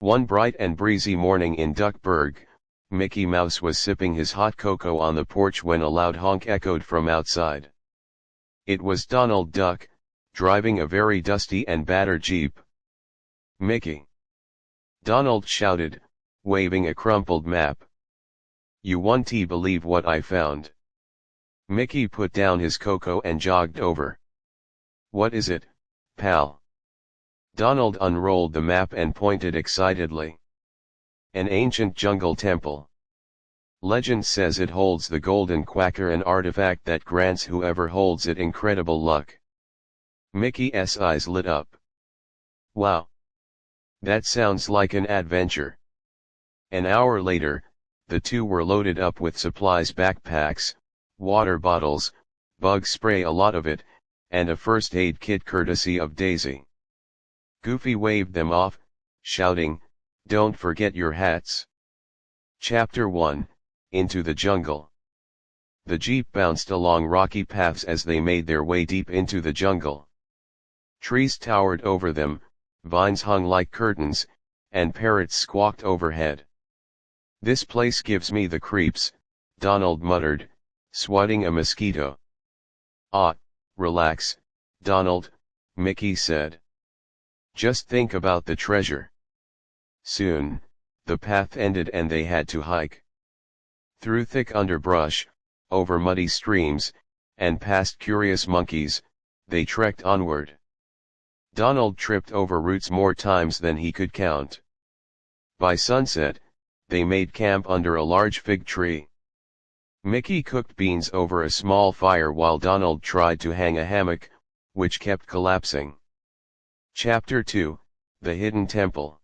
One bright and breezy morning in Duckburg, Mickey Mouse was sipping his hot cocoa on the porch when a loud honk echoed from outside. It was Donald Duck, driving a very dusty and battered Jeep. "Mickey!" Donald shouted, waving a crumpled map. "You won't believe what I found." Mickey put down his cocoa and jogged over. "What is it, pal?" Donald unrolled the map and pointed excitedly. "An ancient jungle temple. Legend says it holds the Golden Quacker, an artifact that grants whoever holds it incredible luck." Mickey's eyes lit up. "Wow! That sounds like an adventure." An hour later, the two were loaded up with supplies: backpacks, water bottles, bug spray, a lot of it, and a first aid kit courtesy of Daisy. Goofy waved them off, shouting, "Don't forget your hats." Chapter 1, Into the Jungle. The Jeep bounced along rocky paths as they made their way deep into the jungle. Trees towered over them, vines hung like curtains, and parrots squawked overhead. "This place gives me the creeps," Donald muttered, swatting a mosquito. "Ah, relax, Donald," Mickey said. "Just think about the treasure." Soon, the path ended and they had to hike. Through thick underbrush, over muddy streams, and past curious monkeys, they trekked onward. Donald tripped over roots more times than he could count. By sunset, they made camp under a large fig tree. Mickey cooked beans over a small fire while Donald tried to hang a hammock, which kept collapsing. Chapter 2, The Hidden Temple.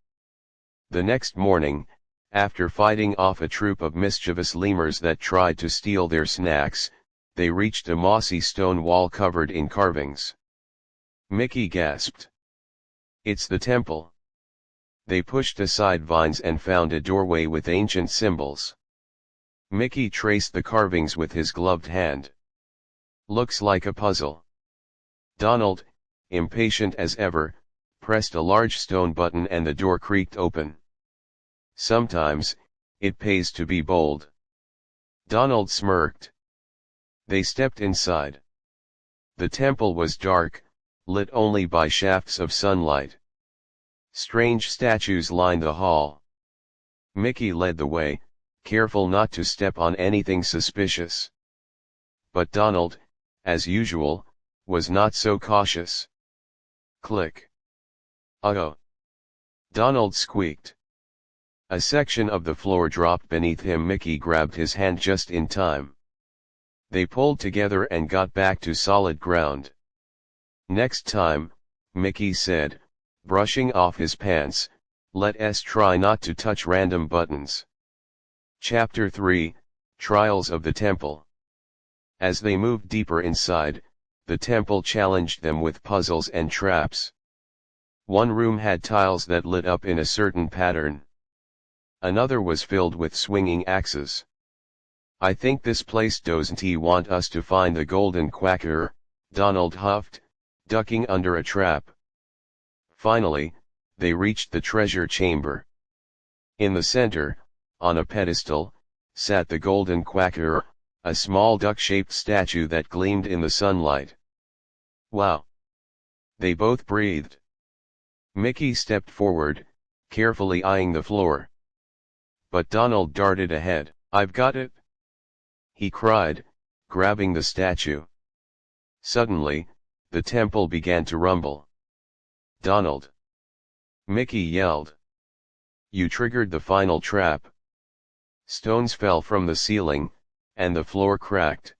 The next morning, after fighting off a troop of mischievous lemurs that tried to steal their snacks, they reached a mossy stone wall covered in carvings. Mickey gasped. "It's the temple." They pushed aside vines and found a doorway with ancient symbols. Mickey traced the carvings with his gloved hand. "Looks like a puzzle." Donald, impatient as ever, pressed a large stone button and the door creaked open. "Sometimes, it pays to be bold." Donald smirked. They stepped inside. The temple was dark, lit only by shafts of sunlight. Strange statues lined the hall. Mickey led the way, careful not to step on anything suspicious. But Donald, as usual, was not so cautious. Click. "Uh-oh!" Donald squeaked. A section of the floor dropped beneath him. Mickey grabbed his hand just in time. They pulled together and got back to solid ground. "Next time," Mickey said, brushing off his pants, "let's try not to touch random buttons." Chapter 3, Trials of the Temple. As they moved deeper inside, the temple challenged them with puzzles and traps. One room had tiles that lit up in a certain pattern. Another was filled with swinging axes. "I think this place doesn't want us to find the Golden Quacker," Donald huffed, ducking under a trap. Finally, they reached the treasure chamber. In the center, on a pedestal, sat the Golden Quacker, a small duck-shaped statue that gleamed in the sunlight. "Wow!" they both breathed. Mickey stepped forward, carefully eyeing the floor. But Donald darted ahead. "I've got it!" he cried, grabbing the statue. Suddenly, the temple began to rumble. "Donald!" Mickey yelled. "You triggered the final trap." Stones fell from the ceiling, and the floor cracked.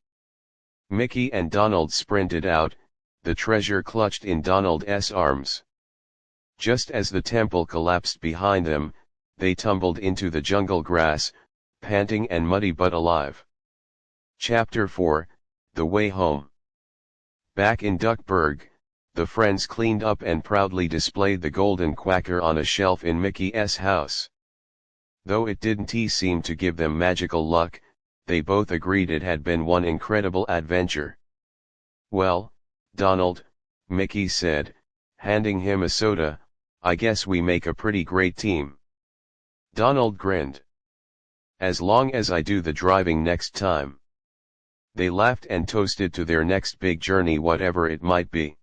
Mickey and Donald sprinted out, the treasure clutched in Donald's arms. Just as the temple collapsed behind them, they tumbled into the jungle grass, panting and muddy but alive. Chapter 4, The Way Home. Back in Duckburg, the friends cleaned up and proudly displayed the Golden Quacker on a shelf in Mickey's house. Though it didn't seem to give them magical luck, they both agreed it had been one incredible adventure. "Well, Donald," Mickey said, handing him a soda, "I guess we make a pretty great team." Donald grinned. As long as I do the driving next time. They laughed and toasted to their next big journey, whatever it might be.